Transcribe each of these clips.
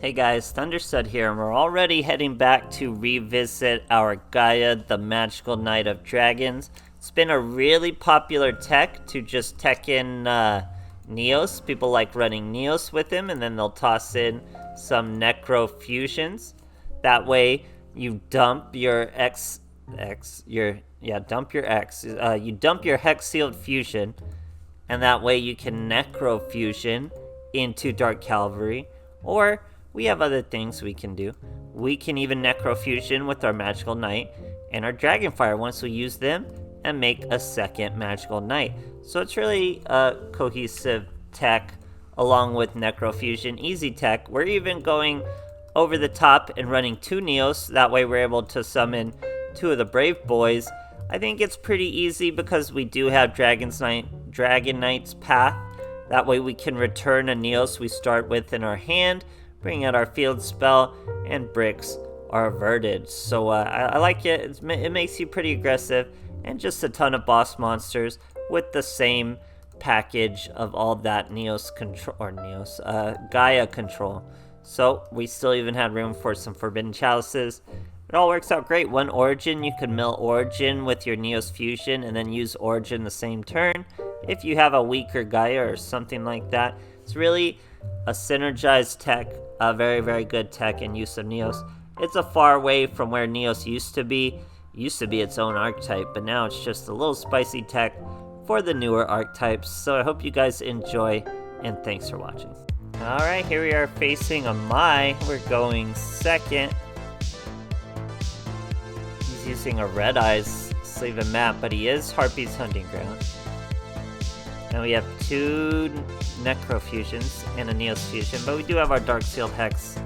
Hey guys, Thunderstud here, and we're already heading back to revisit our Gaia, the Magical Knight of Dragons. It's been a really popular tech to just tech in Neos. People like running Neos with him, and then they'll toss in some Necro fusions. That way, you dump your you dump your Hex Sealed Fusion, and that way you can Necro Fusion into Dark Cavalry, or we have other things we can do. We can even Necro Fusion with our Magical Knight and our Dragonfire once we use them and make a second Magical Knight. So it's really a cohesive tech along with Necro Fusion, easy tech. We're even going over the top and running 2 Neos. That way we're able to summon 2 of the Brave Boys. I think it's pretty easy because we do have Dragon Knight's Path. That way we can return a Neos we start with in our hand, bring out our field spell, and bricks are averted. So I like it. It makes you pretty aggressive, and just a ton of boss monsters with the same package of all that Gaia control. So we still even had room for some Forbidden Chalices. It all works out great. One Origin, you can mill Origin with your Neos Fusion and then use Origin the same turn. If you have a weaker Gaia or something like that, it's really a synergized tech, a very, very good tech in use of Neos. It's a far way from where Neos used to be. It used to be its own archetype, but now it's just a little spicy tech for the newer archetypes. So I hope you guys enjoy, and thanks for watching. Alright, here we are facing a Mai. We're going second. He's using a Red Eyes sleeve and map, but he is Harpy's hunting ground. And we have 2 Necro Fusions and a Neos Fusion, but we do have our Dark Sealed Hex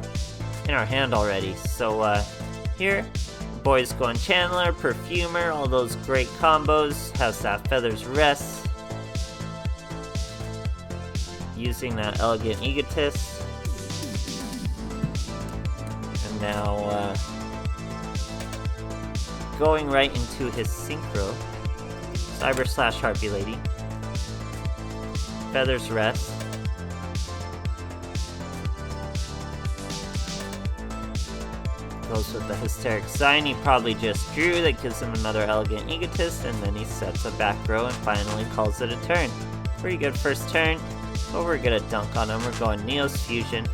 in our hand already. So here, boys going Chandler, Perfumer, all those great combos. Has that Feather's Rest. Using that Elegant Egotist. And now going right into his Synchro. Cyber / Harpy Lady. Feather's Rest. Goes with the Hysteric Sign. He probably just drew. That gives him another Elegant Egotist, and then he sets a back row and finally calls it a turn. Pretty good first turn, but we're gonna dunk on him. We're going Neos Fusion.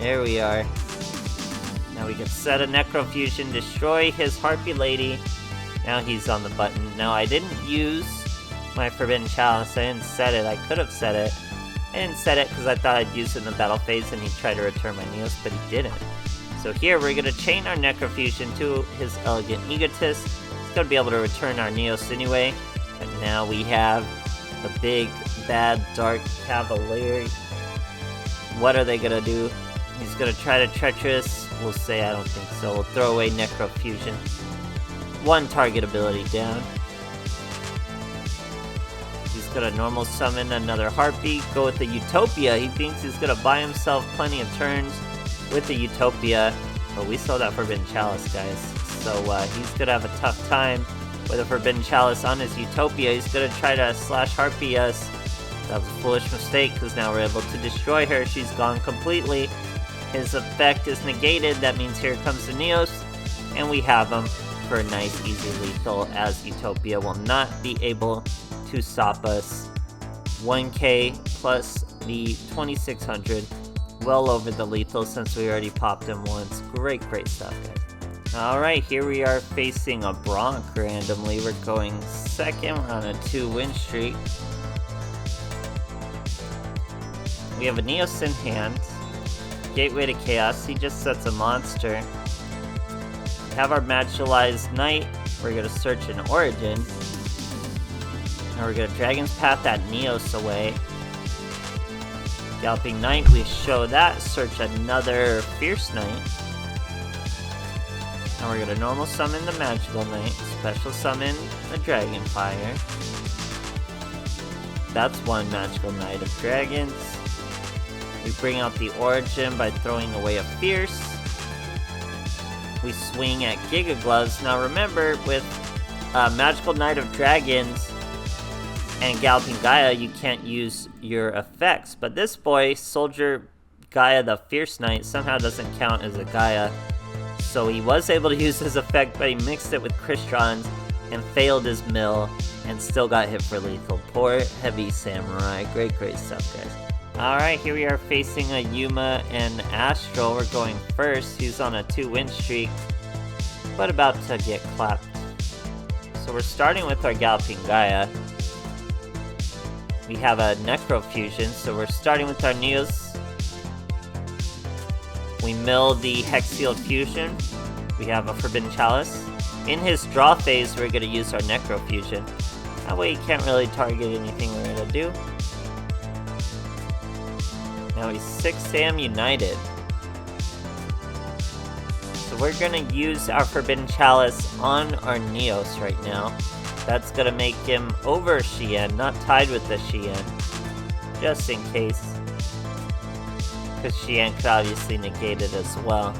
There we are. Now we can set a Necro Fusion, destroy his Harpy Lady. Now he's on the button. Now I didn't use my Forbidden Chalice. I didn't set it. I could have set it. I didn't set it because I thought I'd use it in the battle phase and he'd try to return my Neos, but he didn't. So here we're going to chain our Necro Fusion to his Elegant Egotist. He's going to be able to return our Neos anyway. And now we have the big, bad, Dark Cavalier. What are they going to do? He's going to try to Treacherous. We'll say I don't think so. We'll throw away Necro Fusion. 1 target ability down. He's gonna normal summon another Harpy, go with the Utopia. He thinks he's gonna buy himself plenty of turns with the Utopia, but we saw that Forbidden Chalice, guys. So he's gonna have a tough time with a Forbidden Chalice on his Utopia. He's gonna try to slash Harpy us. That was a foolish mistake, because now we're able to destroy her. She's gone completely. His effect is negated. That means here comes the Neos, and we have him for a nice, easy lethal, as Utopia will not be able to stop us. 1k plus the 2600, well over the lethal since we already popped him once. Great stuff, guys. Alright, here we are facing a Bronc randomly. We're going second. We're on a 2-win streak. We have a Neos in hand. Gateway to Chaos. He just sets a monster. We have our Magicalized Knight. We're going to search an Origin. Now we're going to Dragon's Path that Neos away. Galloping Knight, we show that. Search another Fierce Knight. Now we're going to normal summon the Magical Knight. Special summon the Dragonfire. That's 1 Magical Knight of Dragons. We bring out the Origin by throwing away a Fierce. We swing at Giga Gloves. Now remember, with Magical Knight of Dragons and Galloping Gaia, you can't use your effects. But this boy, Soldier Gaia the Fierce Knight somehow doesn't count as a Gaia. So he was able to use his effect, but he mixed it with Crystron's and failed his mill and still got hit for lethal. Poor Heavy Samurai. Great stuff, guys. Alright, here we are facing a Yuma and Astral. We're going first. He's on a 2-win streak, but about to get clapped. So we're starting with our Galloping Gaia. We have a Necro Fusion, so we're starting with our Neos. We mill the Hex-Sealed Fusion. We have a Forbidden Chalice. In his draw phase, we're going to use our Necro Fusion. That way he can't really target anything we're going to do. Now he's 6 Sam United. So we're gonna use our Forbidden Chalice on our Neos right now. That's gonna make him over Shien, not tied with the Shien. Just in case. Because Shien could obviously negate it as well.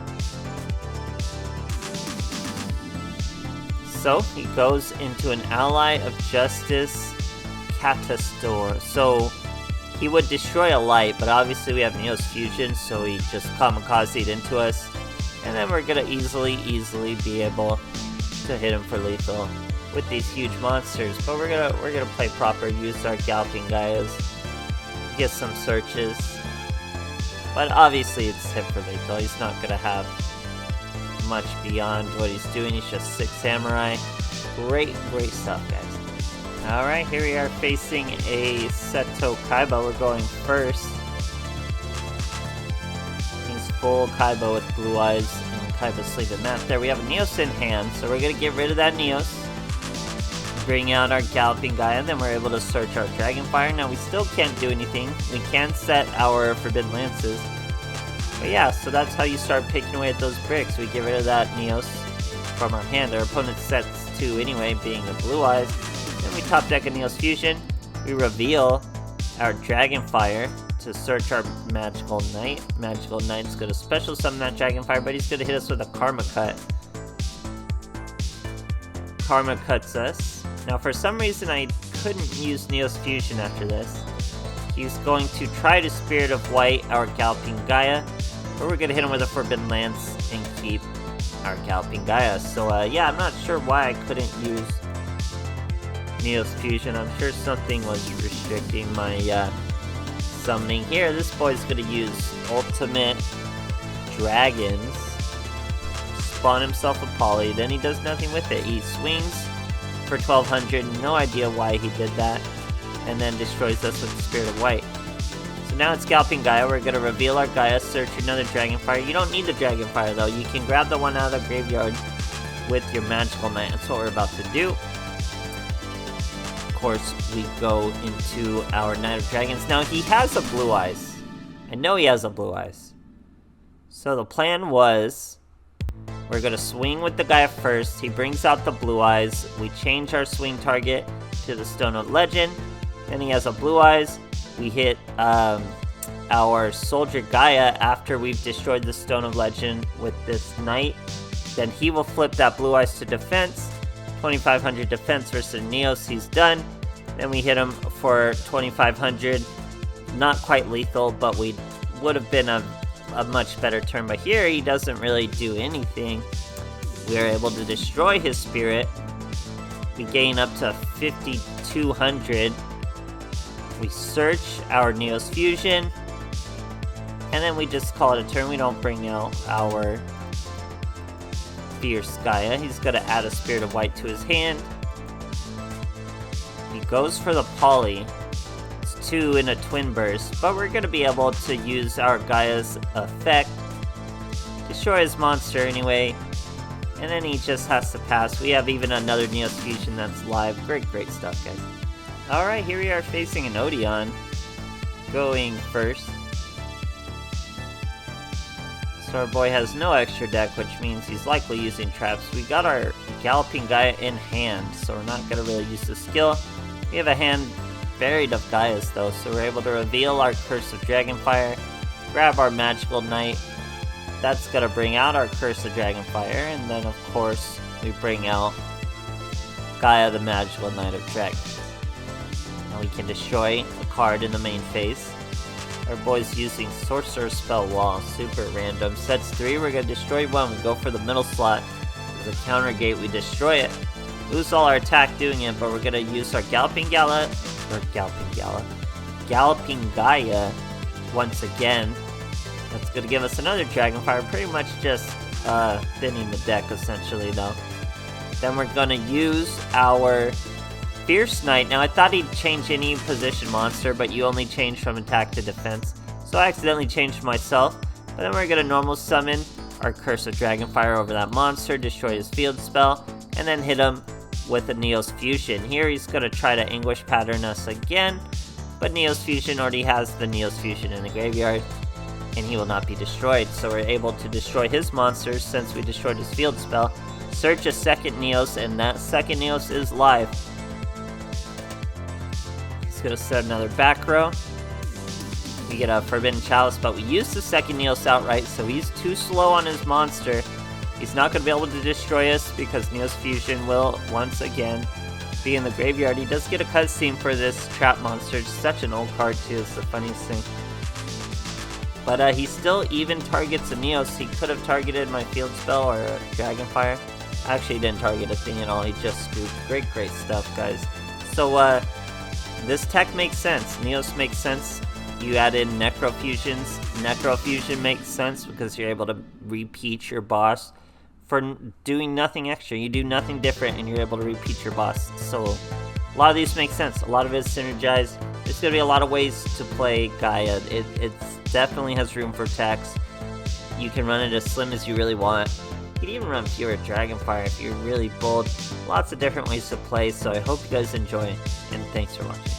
So he goes into an Ally of Justice Catastor. So he would destroy a light, but obviously we have Neos Fusion, so he just kamikazed into us. And then we're gonna easily be able to hit him for lethal with these huge monsters. But we're gonna play proper, use our Galloping Gaias, get some searches. But obviously it's hit for lethal. He's not gonna have much beyond what he's doing. He's just 6 Samurai. Great stuff, guys. Alright, here we are facing a Seto Kaiba. We're going first. He's full Kaiba with blue eyes and Kaiba sleeping map. There, we have a Neos in hand, so we're gonna get rid of that Neos. Bring out our Galloping Gaia, and then we're able to search our Dragonfire. Now, we still can't do anything. We can set our Forbidden Lances. But yeah, so that's how you start picking away at those bricks. We get rid of that Neos from our hand. Our opponent sets 2 anyway, being a blue eyes. Then we top deck a Neos Fusion. We reveal our Dragonfire to search our Magical Knight. Magical Knight's gonna special summon that Dragonfire, but he's gonna hit us with a Karma Cut. Karma cuts us. Now for some reason I couldn't use Neos Fusion after this. He's going to try to Spirit of White our Galloping Gaia, but we're gonna hit him with a Forbidden Lance and keep our Galloping Gaia. So yeah, I'm not sure why I couldn't use Neos Fusion. I'm sure something was restricting my summoning. Here, this boy's gonna use Ultimate Dragons, spawn himself a Poly, then he does nothing with it. He swings for 1200, no idea why he did that, and then destroys us with the Spirit of White. So now it's Galloping Gaia. We're gonna reveal our Gaia, search another Dragonfire. You don't need the Dragonfire though, you can grab the one out of the graveyard with your Magical Knight. That's what we're about to do. Of course, we go into our Knight of Dragons. Now he has a Blue Eyes. I know he has a Blue Eyes. So the plan was, we're gonna swing with the Gaia first. He brings out the Blue Eyes. We change our swing target to the Stone of Legend. Then he has a Blue Eyes. We hit our Soldier Gaia after we've destroyed the Stone of Legend with this Knight. Then he will flip that Blue Eyes to defense. 2500 defense versus Neos. He's done. Then we hit him for 2500. Not quite lethal, but we would have been a much better turn. But here he doesn't really do anything. We are able to destroy his spirit. We gain up to 5200. We search our Neos Fusion, and then we just call it a turn. We don't bring out our Fierce Gaia. He's gonna add a Spirit of White to his hand. He goes for the Poly. It's 2 in a twin burst, but we're gonna be able to use our Gaia's effect, destroy his monster anyway, and then he just has to pass. We have even another Neos Fusion that's live. Great stuff, guys. Alright, here we are facing an Odeon, going first. So our boy has no extra deck, which means he's likely using traps. We got our Galloping Gaia in hand, so we're not going to really use the skill. We have a hand buried of Gaias though, so we're able to reveal our Curse of Dragonfire, grab our Magical Knight. That's going to bring out our Curse of Dragonfire, and then of course we bring out Gaia the Magical Knight of Dragons. Now we can destroy a card in the main phase. Our boy's using Sorcerer Spell Wall, super random. Sets 3, we're gonna destroy 1, we go for the middle slot. There's a counter gate, we destroy it. Lose all our attack doing it, but we're gonna use our Galloping Gaia once again. That's gonna give us another Dragonfire, pretty much just thinning the deck essentially though. Then we're gonna use our Fierce Knight. Now I thought he'd change any position monster, but you only change from attack to defense. So I accidentally changed myself. But then we're gonna normal summon our Curse of Dragonfire over that monster, destroy his field spell, and then hit him with a Neos Fusion. Here he's gonna try to Anguish Pattern us again, but Neos Fusion already has the Neos Fusion in the graveyard, and he will not be destroyed. So we're able to destroy his monsters since we destroyed his field spell. Search a second Neos, and that second Neos is live. He's gonna set another back row. We get a Forbidden Chalice, but we use the second Neos outright, so he's too slow on his monster. He's not going to be able to destroy us because Neos Fusion will, once again, be in the graveyard. He does get a cutscene for this trap monster. It's such an old card too, it's the funniest thing. But he still even targets a Neos. He could have targeted my field spell or a Dragonfire. Actually, he didn't target a thing at all. He just scooped. Great stuff, guys. So, this tech makes sense. Neos makes sense. You add in Necro Fusions. Necro Fusion makes sense because you're able to repeat your boss for doing nothing extra. You do nothing different and you're able to repeat your boss. So a lot of these make sense. A lot of it is synergized. There's going to be a lot of ways to play Gaia. It definitely has room for techs. You can run it as slim as you really want. You can even run pure Dragonfire if you're really bold. Lots of different ways to play, so I hope you guys enjoy, and thanks for watching.